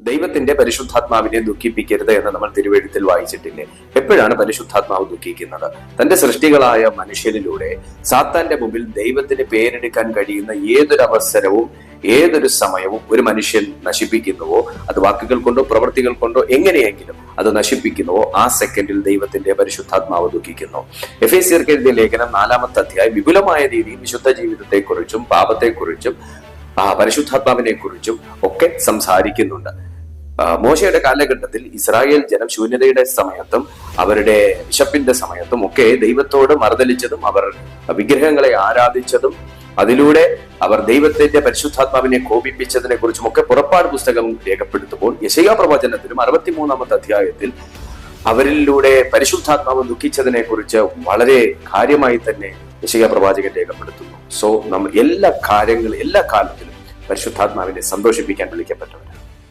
ദൈവത്തിന്റെ പരിശുദ്ധാത്മാവിനെ ദുഃഖിപ്പിക്കരുത് എന്ന് നമ്മൾ തിരുവെഴുത്തിൽ വായിച്ചിട്ടില്ലേ? എപ്പോഴാണ് പരിശുദ്ധാത്മാവ് ദുഃഖിക്കുന്നത്? തന്റെ സൃഷ്ടികളായ മനുഷ്യരിലൂടെ സാത്താന്റെ മുമ്പിൽ ദൈവത്തിന് പേരെടുക്കാൻ കഴിയുന്ന ഏതൊരവസരവും ഏതൊരു സമയവും ഒരു മനുഷ്യൻ നശിപ്പിക്കുന്നുവോ, അത് വാക്കുകൾ കൊണ്ടോ പ്രവൃത്തികൾ കൊണ്ടോ എങ്ങനെയെങ്കിലും അത് നശിപ്പിക്കുന്നുവോ, ആ സെക്കൻഡിൽ ദൈവത്തിന്റെ പരിശുദ്ധാത്മാവ് ദുഃഖിക്കുന്നു. എഫേസ്യർക്ക് എഴുതിയ ലേഖനം 4-ാമത്തെ അധ്യായം വിപുലമായ രീതിയിൽ വിശുദ്ധ ജീവിതത്തെക്കുറിച്ചും പാപത്തെക്കുറിച്ചും പരിശുദ്ധാത്മാവിനെ കുറിച്ചും ഒക്കെ സംസാരിക്കുന്നുണ്ട്. മോശയുടെ കാലഘട്ടത്തിൽ ഇസ്രായേൽ ജനം ശൂന്യതയുടെ സമയത്തും അവരുടെ വിശപ്പിന്റെ സമയത്തും ഒക്കെ ദൈവത്തോട് മറുതലിച്ചതും അവർ വിഗ്രഹങ്ങളെ ആരാധിച്ചതും അതിലൂടെ അവർ ദൈവത്തിന്റെ പരിശുദ്ധാത്മാവിനെ കോപിപ്പിച്ചതിനെ കുറിച്ചും ഒക്കെ പുറപ്പാട് പുസ്തകം രേഖപ്പെടുത്തുമ്പോൾ യെശയ്യാ പ്രവചനത്തിലും 63-ാമത്തെ അധ്യായത്തിൽ അവരിലൂടെ പരിശുദ്ധാത്മാവ് ദുഃഖിച്ചതിനെ കുറിച്ച് വളരെ കാര്യമായി തന്നെ യെശയ്യാ പ്രവാചകൻ രേഖപ്പെടുത്തുന്നു. സോ നമ്മൾ എല്ലാ കാലത്തിലും പരിശുദ്ധാത്മാവിനെ സന്തോഷിപ്പിക്കാൻ വിളിക്കപ്പെട്ടവരാണ്.